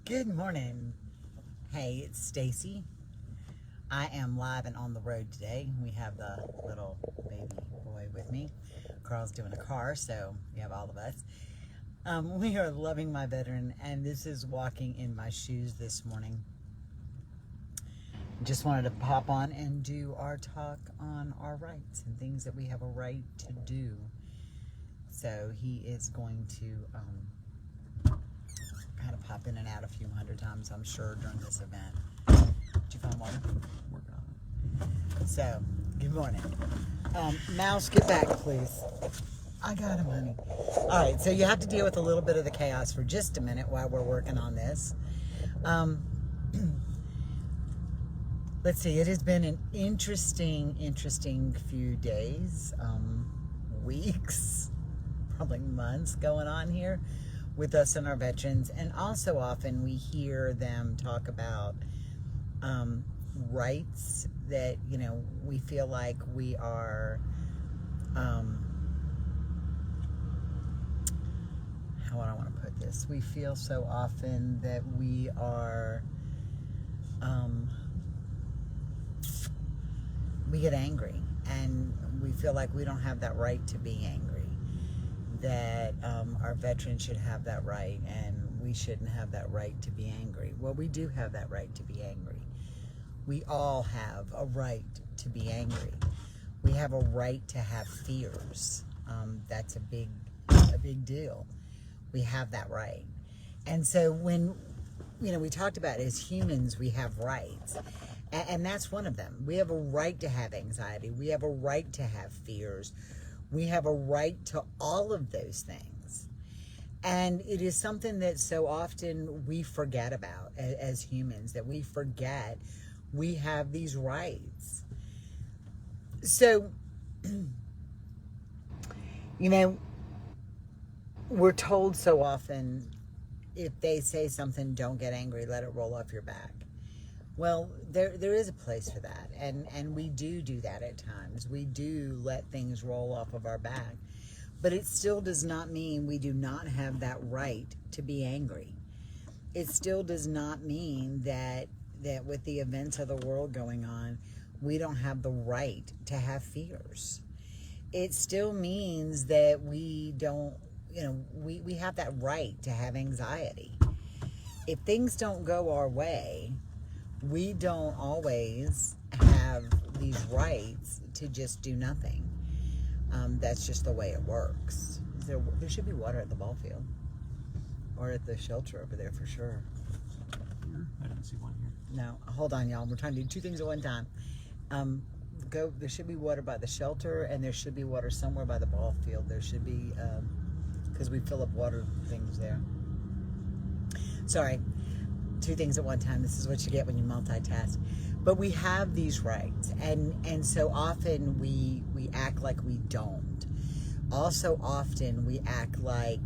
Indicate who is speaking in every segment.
Speaker 1: Good morning. Hey, it's Stacy. I am live and on the road today. We have the little baby boy with me. Carl's doing a car, so we have all of us. We are loving my veteran, and this is walking in my shoes this morning. Just wanted to pop on and do our talk on our rights and things that we have a right to do. So he is going to kind of pop in and out a few hundred times, I'm sure, during this event. Did you find water? Working on it. So, good morning. Mouse, get back, please. I got him, honey. All right, so you have to deal with a little bit of the chaos for just a minute while we're working on this. Let's see, it has been an interesting few days, weeks, probably months going on here with us and our veterans. And also often we hear them talk about rights that, you know, we feel like we are, how would I want to put this? We feel so often that we are, we get angry and we feel like we don't have that right to be angry. That our veterans should have that right and we shouldn't have that right to be angry. Well, we do have that right to be angry. We all have a right to be angry. We have a right to have fears. That's a big deal. We have that right. And so when, you know, we talked about as humans, we have rights. And that's one of them. We have a right to have anxiety. We have a right to have fears. We have a right to all of those things. And it is something that so often we forget about as humans, that we forget we have these rights. So, you know, we're told so often, if they say something, don't get angry, let it roll off your back. Well, there is a place for that, and we do that at times. We do let things roll off of our back, but it still does not mean we do not have that right to be angry. It still does not mean that with the events of the world going on, we don't have the right to have fears. It still means that we don't, you know, we have that right to have anxiety. If things don't go our way, we don't always have these rights to just do nothing. That's just the way it works. There should be water at the ball field or at the shelter over there for sure.
Speaker 2: I didn't see one here.
Speaker 1: No, hold on, y'all. We're trying to do two things at one time. There should be water by the shelter, and there should be water somewhere by the ball field. There should be, because we fill up water things there. Sorry. Two things at one time. This is what you get when you multitask. But we have these rights, and so often we act like we don't. Also often we act like,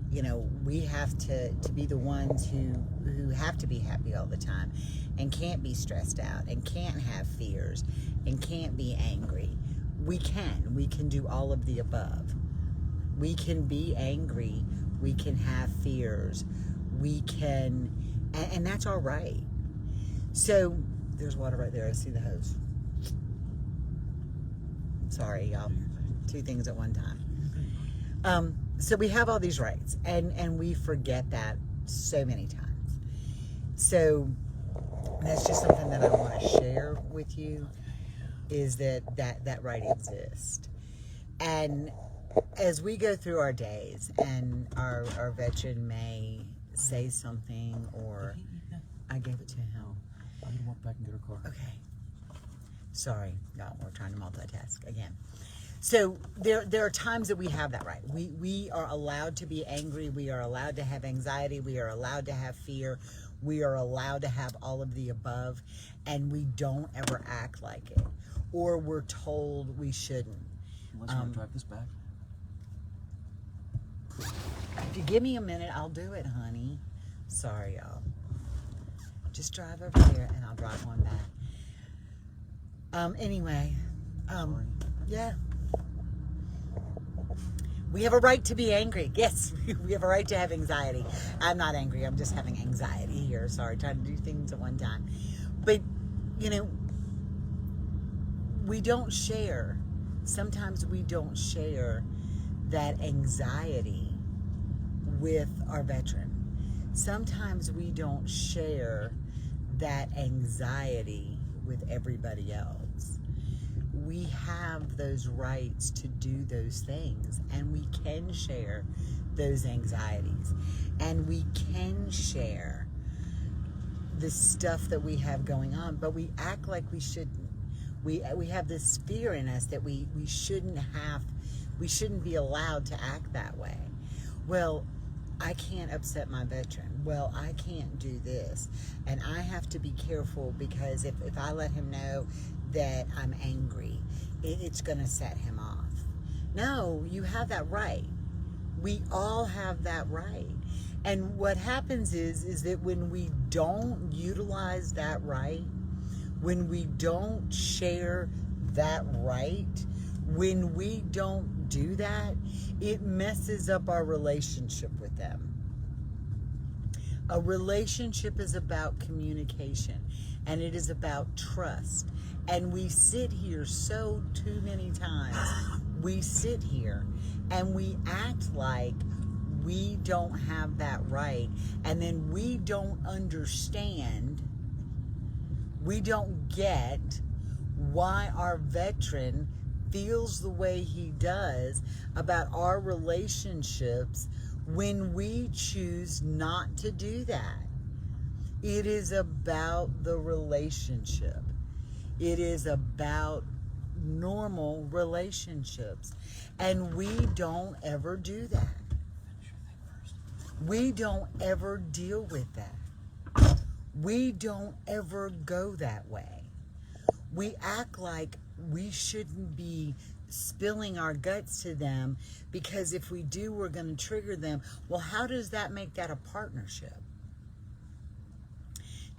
Speaker 1: you know, we have to be the ones who have to be happy all the time and can't be stressed out and can't have fears and can't be angry. We can do all of the above. We can be angry, we can have fears, we can, and that's our right. So there's water right there. I see the hose. Sorry, y'all. Two things at one time. So we have all these rights, and we forget that so many times. So that's just something that I want to share with you, is that right exists. And as we go through our days, and our veteran may say something, or I gave it to him.
Speaker 2: I'm gonna walk back and get her car.
Speaker 1: Okay. Sorry, no, we're trying to multitask again. So there are times that we have that right. We are allowed to be angry. We are allowed to have anxiety. We are allowed to have fear. We are allowed to have all of the above, and we don't ever act like it, or we're told we shouldn't.
Speaker 2: Unless you want to drive this back.
Speaker 1: If you give me a minute, I'll do it, honey. Sorry, y'all. Just drive over here, and I'll drive one back. Anyway, yeah. We have a right to be angry. Yes, we have a right to have anxiety. I'm not angry. I'm just having anxiety here. Sorry, trying to do things at one time. But, you know, we don't share. Sometimes we don't share that anxiety with our veteran. Sometimes we don't share that anxiety with everybody else. We have those rights to do those things, and we can share those anxieties, and we can share the stuff that we have going on, but we act like we shouldn't. We have this fear in us that we shouldn't be allowed to act that way. Well, I can't upset my veteran. Well, I can't do this. And I have to be careful because if I let him know that I'm angry, it's going to set him off. No, you have that right. We all have that right. And what happens is that when we don't utilize that right, when we don't share that right, when we don't do that, it messes up our relationship with them. A relationship is about communication, and it is about trust. And we sit here so too many times. We sit here and we act like we don't have that right, and then we don't understand, we don't get why our veteran feels the way he does about our relationships when we choose not to do that. It is about the relationship. It is about normal relationships. And we don't ever do that. We don't ever deal with that. We don't ever go that way. We act like we shouldn't be spilling our guts to them because if we do, we're going to trigger them. Well, how does that make that a partnership?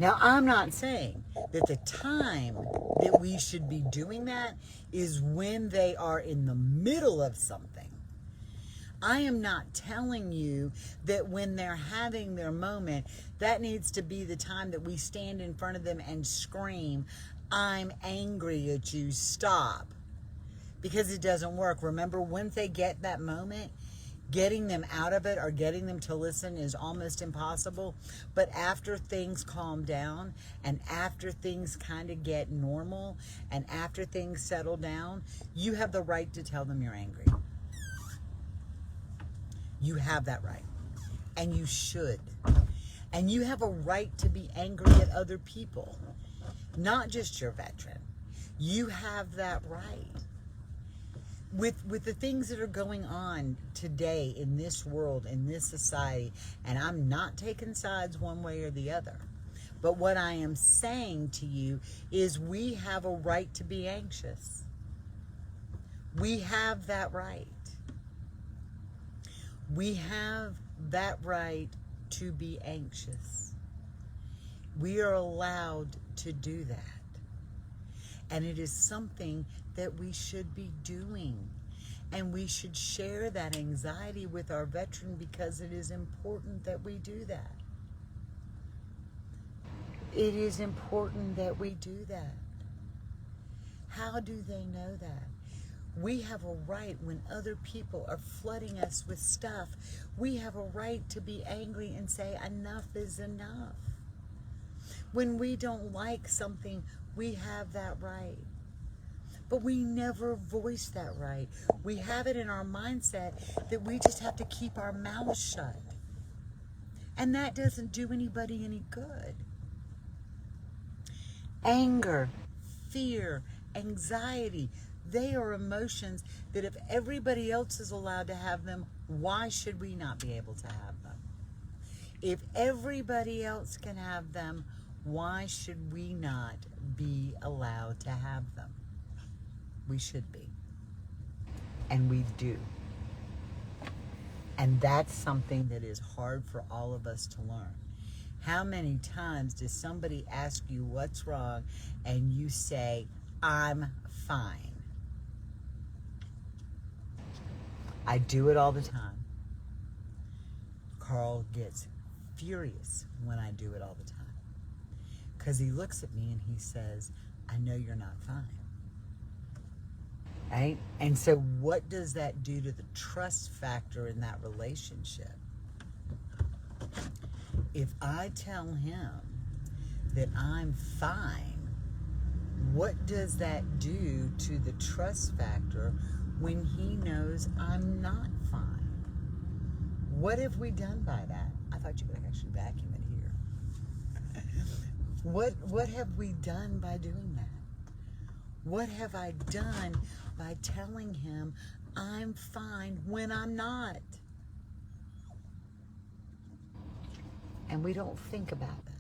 Speaker 1: Now, I'm not saying that the time that we should be doing that is when they are in the middle of something. I am not telling you that when they're having their moment, that needs to be the time that we stand in front of them and scream, "I'm angry at you, stop." Because it doesn't work. Remember, once they get that moment, getting them out of it or getting them to listen is almost impossible. But after things calm down and after things kind of get normal and after things settle down, you have the right to tell them you're angry. You have that right. And you should. And you have a right to be angry at other people, not just your veteran. You have that right. With the things that are going on today in this world, in this society, and I'm not taking sides one way or the other, but what I am saying to you is we have a right to be anxious. We have that right. We have that right to be anxious. We are allowed to do that. And it is something that we should be doing. And we should share that anxiety with our veteran because it is important that we do that. It is important that we do that. How do they know that? We have a right when other people are flooding us with stuff. We have a right to be angry and say enough is enough. When we don't like something, we have that right. But we never voice that right. We have it in our mindset that we just have to keep our mouths shut. And that doesn't do anybody any good. Anger, fear, anxiety, they are emotions that if everybody else is allowed to have them, why should we not be able to have them? If everybody else can have them, why should we not be allowed to have them? We should be. And we do. And that's something that is hard for all of us to learn. How many times does somebody ask you what's wrong and you say, "I'm fine"? I do it all the time. Carl gets furious when I do it all the time. Because he looks at me and he says, I know you're not fine. Right? And so what does that do to the trust factor in that relationship? If I tell him that I'm fine, what does that do to the trust factor when he knows I'm not fine? What have we done by that? I thought you could actually vacuum it here. What have we done by doing that? What have I done by telling him I'm fine when I'm not? And we don't think about that.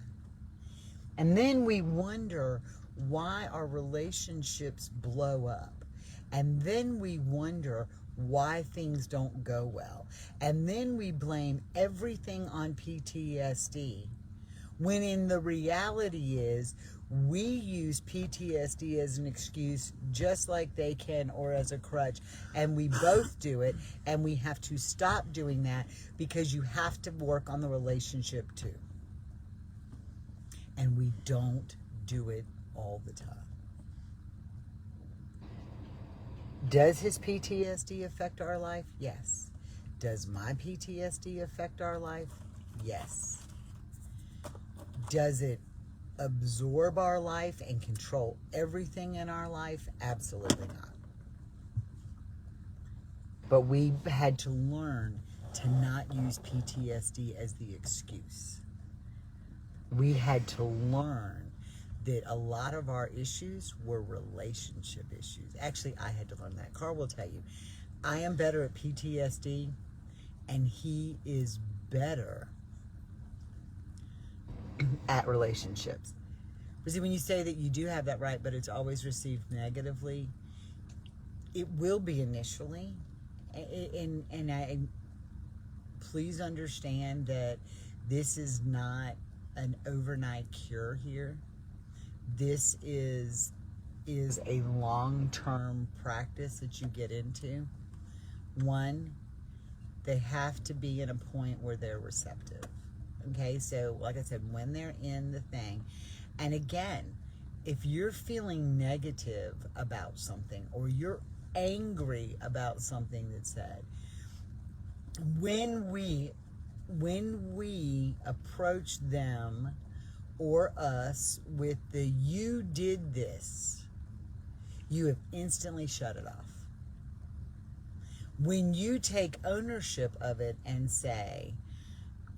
Speaker 1: And then we wonder why our relationships blow up. And then we wonder why things don't go well. And then we blame everything on PTSD, when in the reality is we use PTSD as an excuse just like they can, or as a crutch, and we both do it, and we have to stop doing that because you have to work on the relationship too. And we don't do it all the time. Does his PTSD affect our life? Yes. Does my PTSD affect our life? Yes. Does it absorb our life and control everything in our life? Absolutely not. But we had to learn to not use PTSD as the excuse. We had to learn that a lot of our issues were relationship issues. Actually, I had to learn that. Carl will tell you, I am better at PTSD, and he is better at relationships. But see, when you say that you do have that right, but it's always received negatively, it will be initially. And I please understand that this is not an overnight cure here. This is a long-term practice that you get into. One, they have to be in a point where they're receptive. Okay, so like I said, when they're in the thing, and again, if you're feeling negative about something, or you're angry about something that's said, when we approach them or us with the "you did this," you have instantly shut it off. When you take ownership of it and say,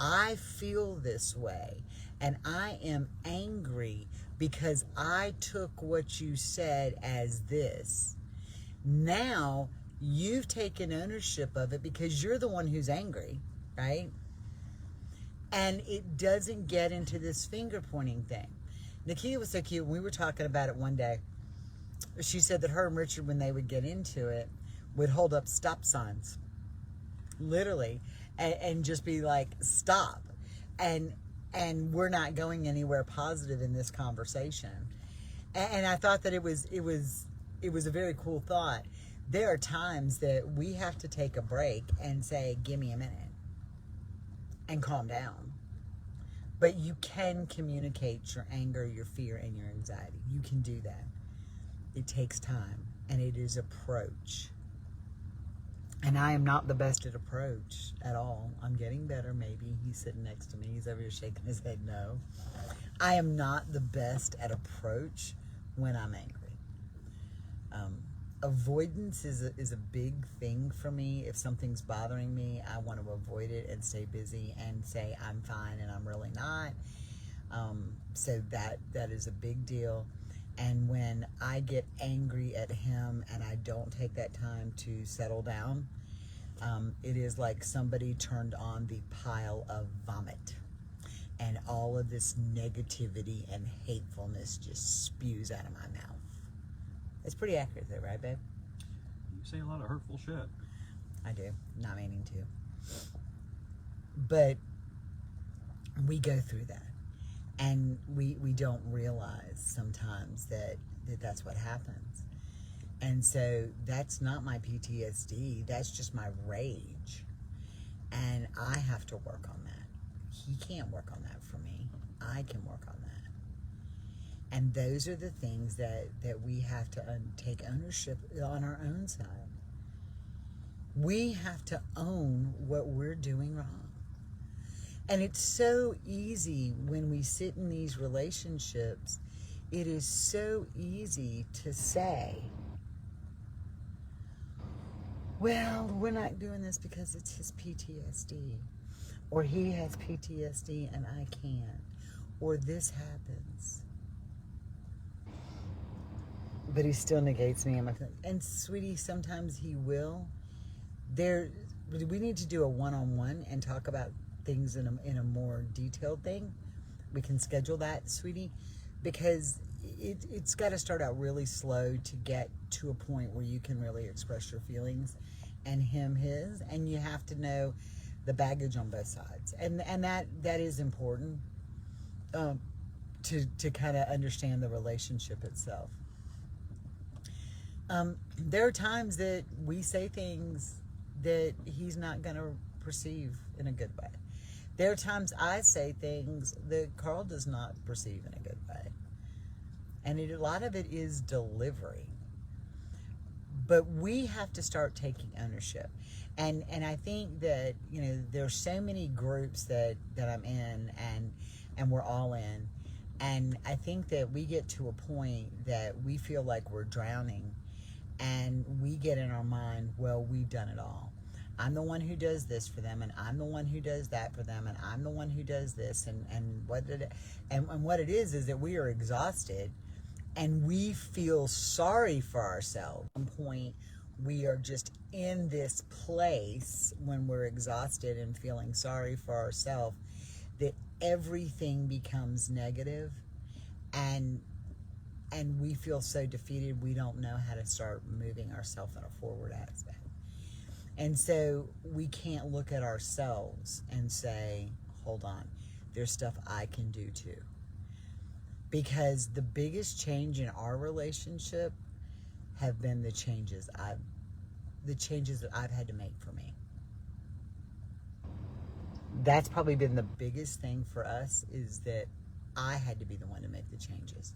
Speaker 1: I feel this way, and I am angry because I took what you said as this, now you've taken ownership of it because you're the one who's angry, right? And it doesn't get into this finger pointing thing. Nakia was so cute. We were talking about it one day. She said that her and Richard, when they would get into it, would hold up stop signs, literally, and just be like, stop. And we're not going anywhere positive in this conversation. And I thought that it was a very cool thought. There are times that we have to take a break and say, give me a minute, and calm down. But you can communicate your anger, your fear, and your anxiety. You can do that. It takes time, and it is approach. And I am not the best at approach at all. I'm getting better, maybe. He's sitting next to me. He's over here shaking his head no. I am not the best at approach when I'm angry. Avoidance is a big thing for me. If something's bothering me, I want to avoid it and stay busy and say I'm fine, and I'm really not. So that is a big deal. And when I get angry at him and I don't take that time to settle down, it is like somebody turned on the pile of vomit, and all of this negativity and hatefulness just spews out of my mouth. It's pretty accurate though, right, babe?
Speaker 2: You say a lot of hurtful shit.
Speaker 1: I do, not meaning to. But we go through that. And we don't realize sometimes that that's what happens. And so that's not my PTSD. That's just my rage. And I have to work on that. He can't work on that for me. I can work on that. And those are the things that we have to take ownership on our own side. We have to own what we're doing wrong. And it's so easy when we sit in these relationships, it is so easy to say, well, we're not doing this because it's his PTSD. Or he has PTSD and I can't. Or this happens. But he still negates me and my feelings. And sweetie, sometimes he will. We need to do a one-on-one and talk about things in a more detailed thing. We can schedule that, sweetie, because it's got to start out really slow to get to a point where you can really express your feelings, and him his, and you have to know the baggage on both sides, and that is important to kind of understand the relationship itself. There are times that we say things that he's not going to perceive in a good way. There are times I say things that Carl does not perceive in a good way. And a lot of it is delivery. But we have to start taking ownership. And I think that, there's so many groups that I'm in and we're all in. And I think that we get to a point that we feel like we're drowning, and we get in our mind, well, we've done it all. I'm the one who does this for them, and I'm the one who does that for them, and I'm the one who does this, and what it is that we are exhausted, and we feel sorry for ourselves. At some point, we are just in this place when we're exhausted and feeling sorry for ourselves, that everything becomes negative, and we feel so defeated we don't know how to start moving ourselves in a forward aspect. And so we can't look at ourselves and say, hold on, there's stuff I can do too. Because the biggest change in our relationship have been the changes that I've had to make for me. That's probably been the biggest thing for us, is that I had to be the one to make the changes.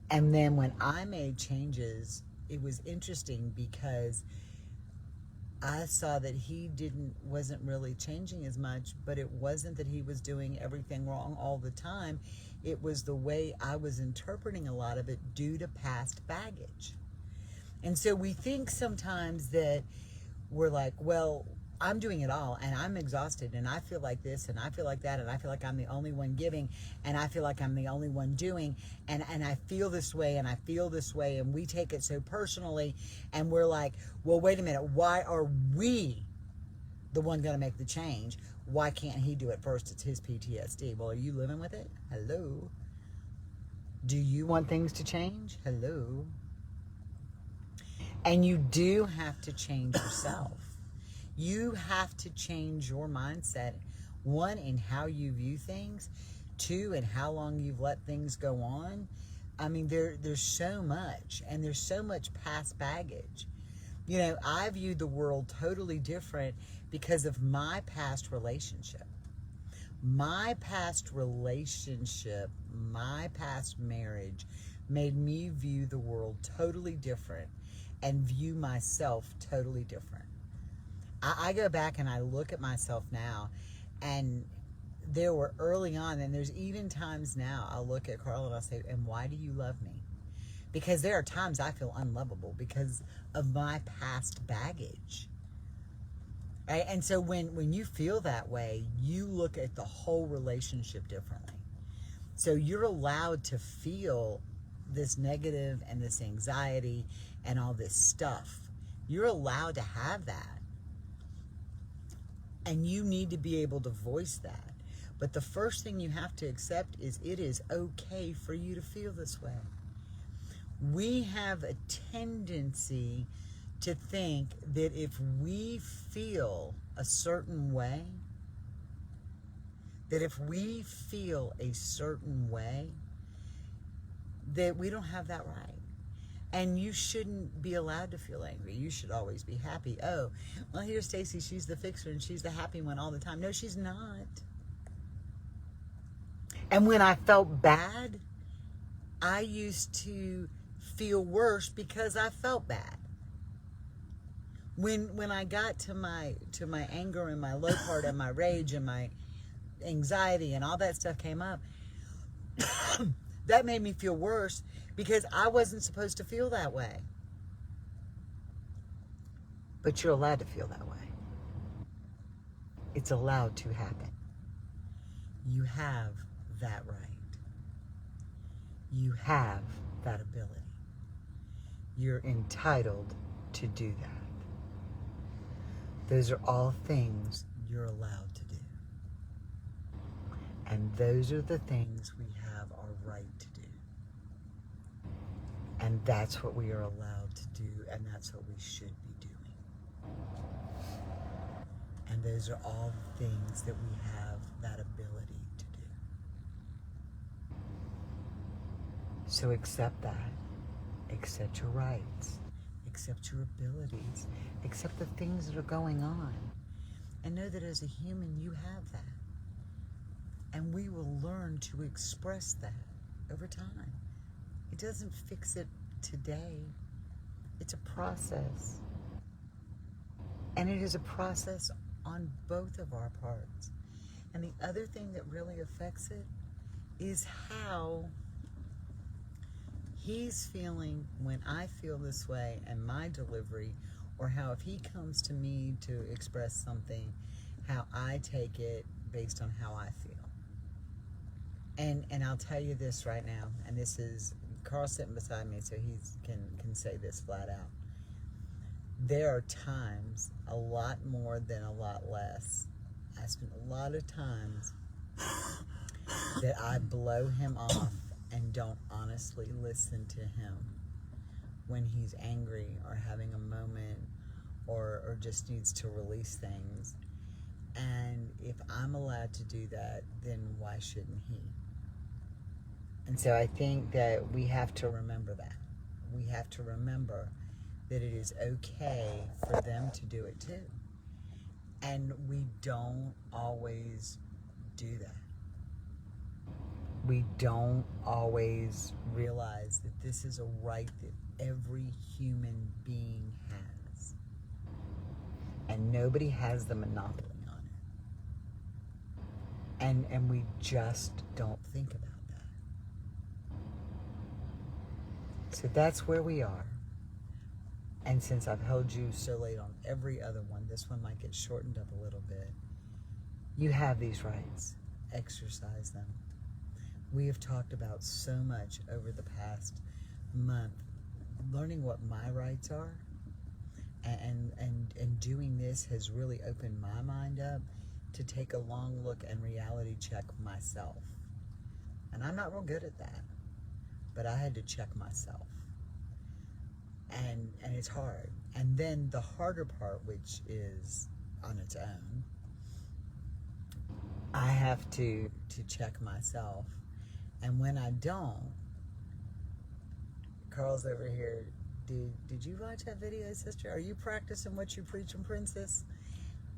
Speaker 1: And then when I made changes, it was interesting because I saw that he wasn't really changing as much, but it wasn't that he was doing everything wrong all the time. It was the way I was interpreting a lot of it due to past baggage. And so we think sometimes that we're like, well, I'm doing it all and I'm exhausted and I feel like this and I feel like that and I feel like I'm the only one giving and I feel like I'm the only one doing and I feel this way and I feel this way, and we take it so personally, and we're like, well, wait a minute, why are we the one going to make the change? Why can't he do it first? It's his PTSD. Well, are you living with it? Hello? Do you want things to change? Hello? And you do have to change yourself. You have to change your mindset, one, in how you view things, two, in how long you've let things go on. I mean, there's so much, and there's so much past baggage. I viewed the world totally different because of my past relationship. My past relationship, my past marriage made me view the world totally different and view myself totally different. I go back and I look at myself now, and there were early on, and there's even times now, I'll look at Carl and I'll say, and why do you love me? Because there are times I feel unlovable because of my past baggage. Right? And so when you feel that way, you look at the whole relationship differently. So you're allowed to feel this negative and this anxiety and all this stuff. You're allowed to have that. And you need to be able to voice that. But the first thing you have to accept is it is okay for you to feel this way. We have a tendency to think that if we feel a certain way, that we don't have that right. And you shouldn't be allowed to feel angry. You should always be happy. Oh, well, here's Stacy. She's the fixer and she's the happy one all the time. No, she's not. And when I felt bad, I used to feel worse because I felt bad. When I got to my anger and my low part and my rage and my anxiety and all that stuff came up, that made me feel worse because I wasn't supposed to feel that way. But you're allowed to feel that way. It's allowed to happen. You have that right. You have that ability. You're entitled to do that. Those are all things you're allowed to do. And those are the things we have our right to do. And that's what we are allowed to do, and that's what we should be doing. And those are all things that we have that ability to do. So accept that. Accept your rights. Accept your abilities. Accept the things that are going on. And know that as a human, you have that. And we will learn to express that over time. It doesn't fix it today. It's a process. And it is a process on both of our parts. And the other thing that really affects it is how he's feeling when I feel this way and my delivery, or how if he comes to me to express something, how I take it based on how I feel. And I'll tell you this right now, and this is Carl sitting beside me, so he can say this flat out. There are times, a lot more than a lot less, I spend a lot of times that I blow him off and don't honestly listen to him when he's angry or having a moment or just needs to release things. And if I'm allowed to do that, then why shouldn't he? And so I think that we have to remember that. We have to remember that it is okay for them to do it too. And we don't always do that. We don't always realize that this is a right that every human being has. And nobody has the monopoly on it. And we just don't think about that. So that's where we are. And since I've held you so late on every other one, this one might get shortened up a little bit. You have these rights. Exercise them. We have talked about so much over the past month, learning what my rights are, and doing this has really opened my mind up to take a long look and reality check myself. And I'm not real good at that, but I had to check myself. And it's hard. And then the harder part, which is on its own, I have to check myself. And when I don't, Carl's over here. Did you watch that video, sister? Are you practicing what you preach in Princess?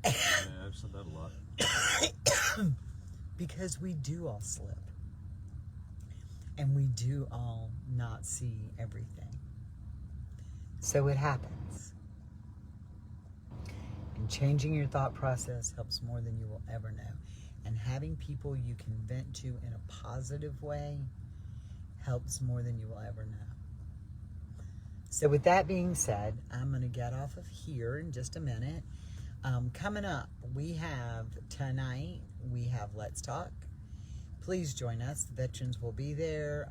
Speaker 2: Yeah, I've said that a lot.
Speaker 1: Because we do all slip. And we do all not see everything. So it happens. And changing your thought process helps more than you will ever know. And having people you can vent to in a positive way helps more than you will ever know. So with that being said, I'm going to get off of here in just a minute. Coming up, we have tonight, we have Let's Talk. Please join us. The veterans will be there.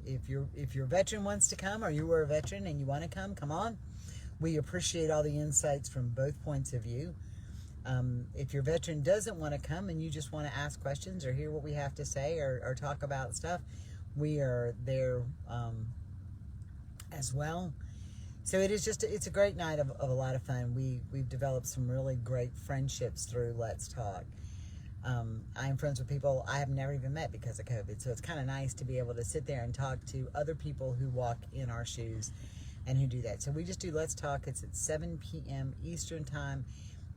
Speaker 1: If your veteran wants to come, or you were a veteran and you want to come on. We appreciate all the insights from both points of view. If your veteran doesn't want to come and you just want to ask questions or hear what we have to say or talk about stuff, we are there as well. So it's a great night of a lot of fun. We've developed some really great friendships through Let's Talk. I'm friends with people I have never even met because of COVID. So it's kind of nice to be able to sit there and talk to other people who walk in our shoes and who do that. So we just do Let's Talk. It's at 7 p.m. Eastern time.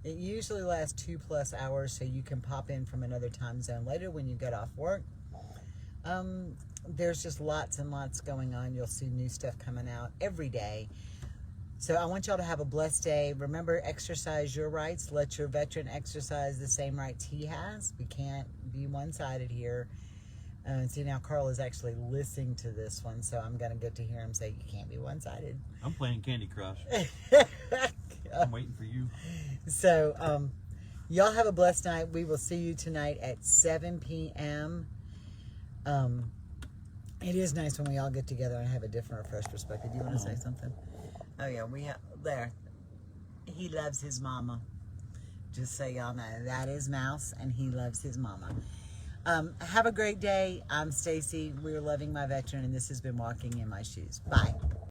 Speaker 1: It usually lasts 2+ hours, so you can pop in from another time zone later when you get off work. There's just lots and lots going on. You'll see new stuff coming out every day. So I want y'all to have a blessed day. Remember, exercise your rights. Let your veteran exercise the same rights he has. We can't be one-sided here. See, now Carl is actually listening to this one, so I'm going to get to hear him say, you can't be one-sided.
Speaker 2: I'm playing Candy Crush. I'm waiting for you.
Speaker 1: So, y'all have a blessed night. We will see you tonight at 7 p.m. It is nice when we all get together and have a different or fresh perspective. Do you want to say something? Oh, yeah, we have, there. He loves his mama. Just so y'all know, that is Mouse, and he loves his mama. Have a great day. I'm Stacy. We're Loving My Veteran, and this has been Walking in My Shoes. Bye.